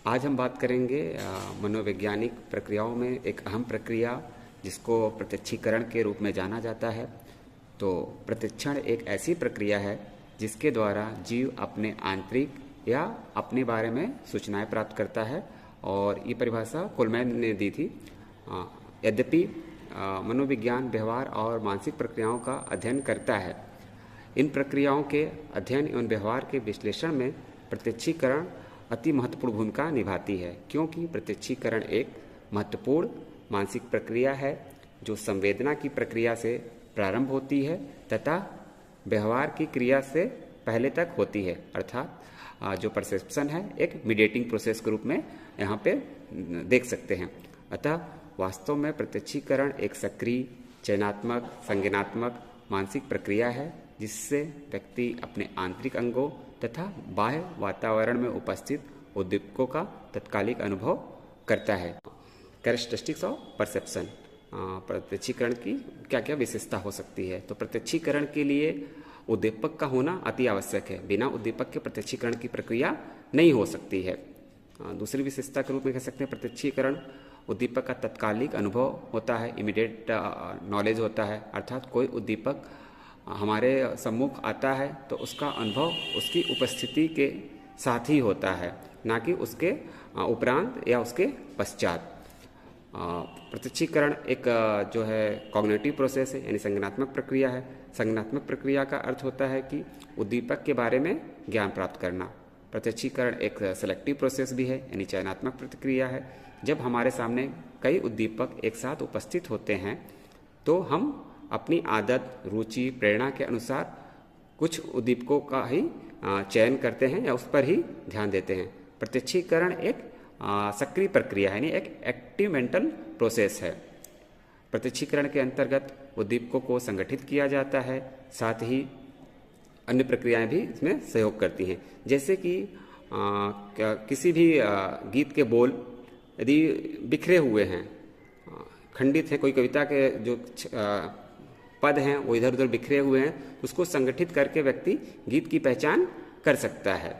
आज हम बात करेंगे मनोवैज्ञानिक प्रक्रियाओं में एक अहम प्रक्रिया जिसको प्रत्यक्षीकरण के रूप में जाना जाता है। तो प्रत्यक्षण एक ऐसी प्रक्रिया है जिसके द्वारा जीव अपने आंतरिक या अपने बारे में सूचनाएं प्राप्त करता है, और ये परिभाषा कुलमैन ने दी थी। यद्यपि मनोविज्ञान व्यवहार और मानसिक प्रक्रियाओं का अध्ययन करता है, इन प्रक्रियाओं के अध्ययन एवं व्यवहार के विश्लेषण में प्रत्यक्षीकरण अति महत्वपूर्ण भूमिका निभाती है, क्योंकि प्रत्यक्षीकरण एक महत्वपूर्ण मानसिक प्रक्रिया है जो संवेदना की प्रक्रिया से प्रारंभ होती है तथा व्यवहार की क्रिया से पहले तक होती है। अर्थात जो परसेप्शन है एक मीडिएटिंग प्रोसेस के रूप में यहाँ पे देख सकते हैं। अतः वास्तव में प्रत्यक्षीकरण एक सक्रिय, चयनात्मक, संज्ञानात्मक मानसिक प्रक्रिया है जिससे व्यक्ति अपने आंतरिक अंगों तथा बाह्य वातावरण में उपस्थित उद्दीपकों का तत्कालिक अनुभव करता है। कैरेक्टरिस्टिक्स ऑफ परसेप्शन, प्रत्यक्षीकरण की क्या क्या विशेषता हो सकती है। तो प्रत्यक्षीकरण के लिए उद्दीपक का होना अति आवश्यक है। बिना उद्दीपक के प्रत्यक्षीकरण की प्रक्रिया नहीं हो सकती है। दूसरी विशेषता के रूप में कह सकते हैं प्रत्यक्षीकरण उद्दीपक का तत्कालिक अनुभव होता है, इमीडिएट नॉलेज होता है। अर्थात कोई उद्दीपक हमारे सम्मुख आता है तो उसका अनुभव उसकी उपस्थिति के साथ ही होता है, ना कि उसके उपरांत या उसके पश्चात। प्रत्यक्षीकरण एक जो है कॉग्निटिव प्रोसेस है, यानी संज्ञानात्मक प्रक्रिया है। संज्ञानात्मक प्रक्रिया का अर्थ होता है कि उद्दीपक के बारे में ज्ञान प्राप्त करना। प्रत्यक्षीकरण एक सेलेक्टिव प्रोसेस भी है, यानी चयनात्मक प्रतिक्रिया है। जब हमारे सामने कई उद्दीपक एक साथ उपस्थित होते हैं तो हम अपनी आदत, रुचि, प्रेरणा के अनुसार कुछ उद्दीपकों का ही चयन करते हैं या उस पर ही ध्यान देते हैं। प्रत्यक्षीकरण एक सक्रिय प्रक्रिया है, यानी एक एक्टिव मेंटल प्रोसेस है। प्रत्यक्षीकरण के अंतर्गत उद्दीपकों को संगठित किया जाता है, साथ ही अन्य प्रक्रियाएं भी इसमें सहयोग करती हैं। जैसे कि किसी भी गीत के बोल यदि बिखरे हुए हैं, खंडित हैं, कोई कविता के जो पद हैं वो इधर उधर बिखरे हुए हैं, उसको संगठित करके व्यक्ति गीत की पहचान कर सकता है।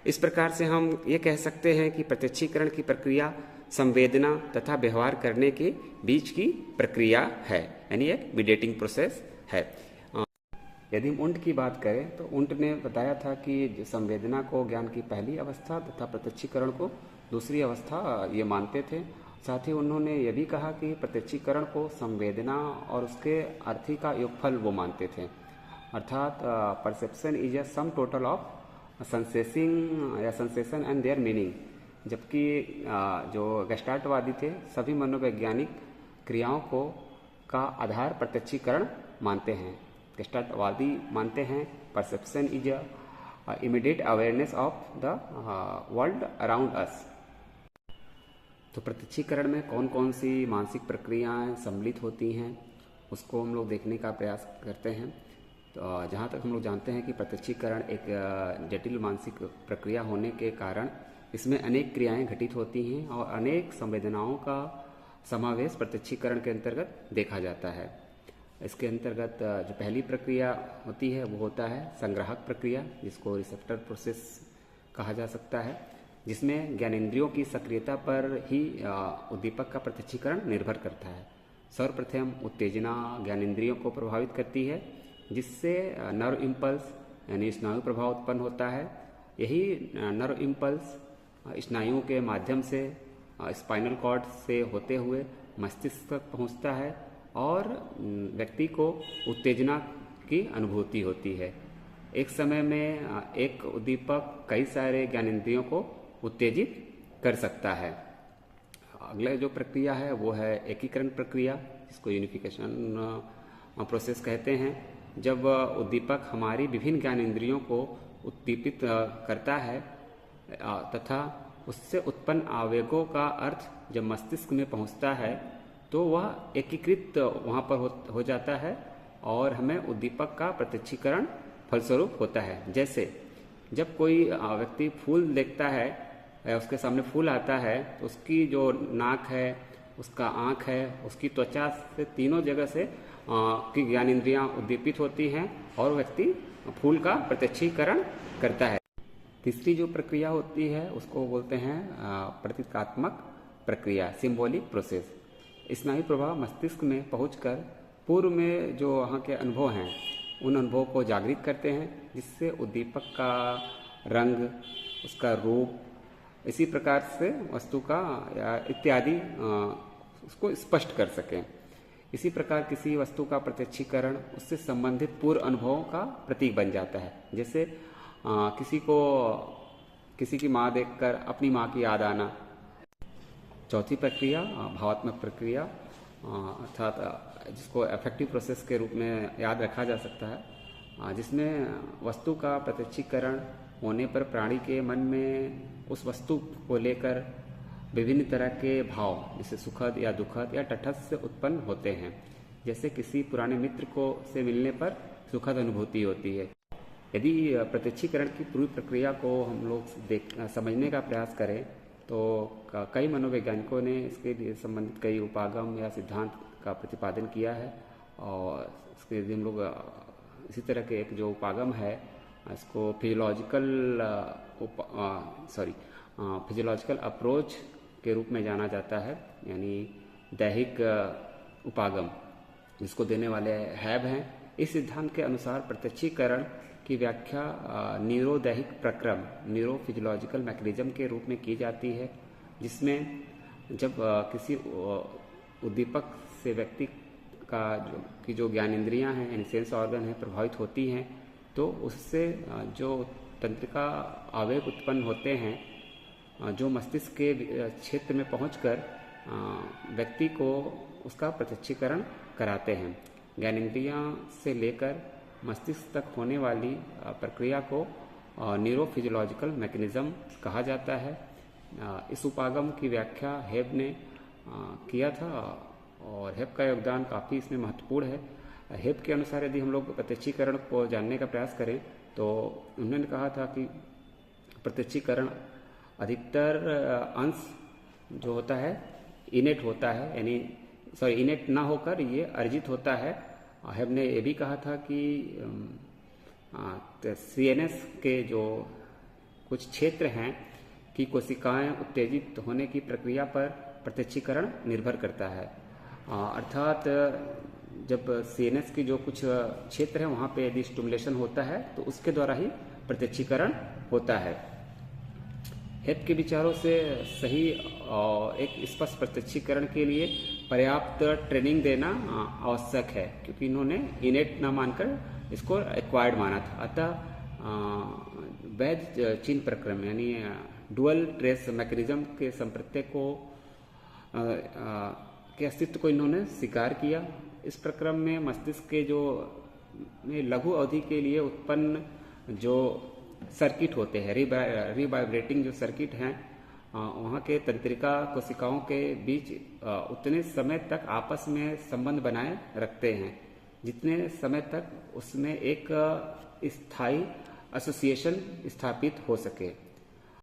इस प्रकार से हम ये कह सकते हैं कि प्रत्यक्षीकरण की प्रक्रिया संवेदना तथा व्यवहार करने के बीच की प्रक्रिया है, यानी एक मीडिएटिंग प्रोसेस है। यदि हम उंट की बात करें तो उंट ने बताया था कि संवेदना को ज्ञान की पहली अवस्था तथा प्रत्यक्षीकरण को दूसरी अवस्था ये मानते थे। साथ ही उन्होंने ये भी कहा कि प्रत्यक्षीकरण को संवेदना और उसके अर्थी का योगफल वो मानते थे। अर्थात perception is a sum total of sensation and there meaning. जबकि जो गेस्टाल्टवादी थे सभी मनोवैज्ञानिक क्रियाओं को का आधार प्रत्यक्षीकरण मानते हैं। गेस्टाल्टवादी मानते हैं perception is a immediate awareness of the world around us. तो प्रत्यक्षीकरण में कौन कौन सी मानसिक प्रक्रियाएं सम्मिलित होती हैं उसको हम लोग देखने का प्रयास करते हैं। तो जहाँ तक हम लोग जानते हैं कि प्रत्यक्षीकरण एक जटिल मानसिक प्रक्रिया होने के कारण इसमें अनेक क्रियाएं घटित होती हैं और अनेक संवेदनाओं का समावेश प्रत्यक्षीकरण के अंतर्गत देखा जाता है। इसके अंतर्गत जो पहली प्रक्रिया होती है वो होता है संग्राहक प्रक्रिया, जिसको रिसेप्टर प्रोसेस कहा जा सकता है, जिसमें ज्ञानेंद्रियों की सक्रियता पर ही उद्दीपक का प्रत्यक्षीकरण निर्भर करता है। सर्वप्रथम उत्तेजना ज्ञानेंद्रियों को प्रभावित करती है, जिससे नर्व इम्पल्स यानी स्नायु प्रभाव उत्पन्न होता है। यही नर्व इम्पल्स स्नायुओं के माध्यम से स्पाइनल कॉर्ड से होते हुए मस्तिष्क तक पहुंचता है और व्यक्ति को उत्तेजना की अनुभूति होती है। एक समय में एक उद्दीपक कई सारे ज्ञानेंद्रियों को उत्तेजित कर सकता है। अगला जो प्रक्रिया है वो है एकीकरण प्रक्रिया, जिसको यूनिफिकेशन प्रोसेस कहते हैं। जब उद्दीपक हमारी विभिन्न ज्ञानेंद्रियों को उद्दीपित करता है तथा उससे उत्पन्न आवेगों का अर्थ जब मस्तिष्क में पहुंचता है तो वह एकीकृत वहाँ पर हो जाता है और हमें उद्दीपक का प्रत्यक्षीकरण फलस्वरूप होता है। जैसे जब कोई व्यक्ति फूल देखता है, उसके सामने फूल आता है, तो उसकी जो नाक है, उसका आँख है, उसकी त्वचा से तीनों जगह से की ज्ञानेंद्रियाँ उद्दीपित होती हैं और व्यक्ति फूल का प्रत्यक्षीकरण करता है। तीसरी जो प्रक्रिया होती है उसको बोलते हैं प्रतीकात्मक प्रक्रिया, सिंबॉलिक प्रोसेस। स्नायु प्रवाह मस्तिष्क में पहुंचकर पूर्व में जो वहाँ के अनुभव हैं उन अनुभवों को जागृत करते हैं, जिससे उद्दीपक का रंग, उसका रूप, इसी प्रकार से वस्तु का या इत्यादि उसको स्पष्ट कर सकें। इसी प्रकार किसी वस्तु का प्रत्यक्षीकरण उससे संबंधित पूर्व अनुभवों का प्रतीक बन जाता है। जैसे किसी की माँ देखकर अपनी माँ की याद आना। चौथी प्रक्रिया भावात्मक प्रक्रिया, अर्थात जिसको अफेक्टिव प्रोसेस के रूप में याद रखा जा सकता है, जिसमें वस्तु का प्रत्यक्षीकरण होने पर प्राणी के मन में उस वस्तु को लेकर विभिन्न तरह के भाव, जैसे सुखद या दुखद या तटस्थ उत्पन्न होते हैं। जैसे किसी पुराने मित्र से मिलने पर सुखद अनुभूति होती है। यदि प्रत्यक्षीकरण की पूरी प्रक्रिया को हम लोग समझने का प्रयास करें तो कई मनोवैज्ञानिकों ने इसके लिए संबंधित कई उपागम या सिद्धांत का प्रतिपादन किया है। और इसके यदि हम लोग इसी तरह के एक जो उपागम है इसको फिजियोलॉजिकल अप्रोच के रूप में जाना जाता है, यानी दैहिक उपागम, जिसको देने वाले हैब हैं। इस सिद्धांत के अनुसार प्रत्यक्षीकरण की व्याख्या न्यूरोदैहिक प्रक्रम, न्यूरोफिजियोलॉजिकल मैकेनिज्म के रूप में की जाती है, जिसमें जब किसी उद्दीपक से व्यक्ति की जो ज्ञानेंद्रियां हैं यानी सेंस ऑर्गन है प्रभावित होती हैं, तो उससे जो तंत्रिका आवेग उत्पन्न होते हैं जो मस्तिष्क के क्षेत्र में पहुंचकर व्यक्ति को उसका प्रत्यक्षीकरण कराते हैं। ज्ञानेंद्रियां से लेकर मस्तिष्क तक होने वाली प्रक्रिया को न्यूरोफिजियोलॉजिकल मैकेनिज्म कहा जाता है। इस उपागम की व्याख्या हेब ने किया था और हेब का योगदान काफ़ी इसमें महत्वपूर्ण है। हेब के अनुसार यदि हम लोग प्रत्यक्षीकरण को जानने का प्रयास करें तो उन्होंने कहा था कि प्रत्यक्षीकरण अधिकतर अंश जो होता है इनेट होता है, यानी इनेट ना होकर ये अर्जित होता है। हेब ने ये भी कहा था कि सीएनएस के जो कुछ क्षेत्र हैं कि कोशिकाएं उत्तेजित होने की प्रक्रिया पर प्रत्यक्षीकरण निर्भर करता है। अर्थात जब सीएनएस की जो कुछ क्षेत्र है वहाँ पे यदि स्टिमुलेशन होता है तो उसके द्वारा ही प्रत्यक्षीकरण होता है। हेब के विचारों से सही और एक स्पष्ट प्रत्यक्षीकरण के लिए पर्याप्त ट्रेनिंग देना आवश्यक है, क्योंकि इन्होंने इनेट न मानकर इसको एक्वायर्ड माना था। अतः वैध चिन्ह प्रक्रम यानी डुअल ट्रेस मैकेनिज्म के संप्रत्यय को के अस्तित्व को इन्होंने स्वीकार किया। इस प्रक्रम में मस्तिष्क के जो लघु अवधि के लिए उत्पन्न जो सर्किट होते हैं, रिवाइब्रेटिंग जो सर्किट हैं, वहाँ के तंत्रिका कोशिकाओं के बीच उतने समय तक आपस में संबंध बनाए रखते हैं जितने समय तक उसमें एक स्थायी एसोसिएशन स्थापित हो सके।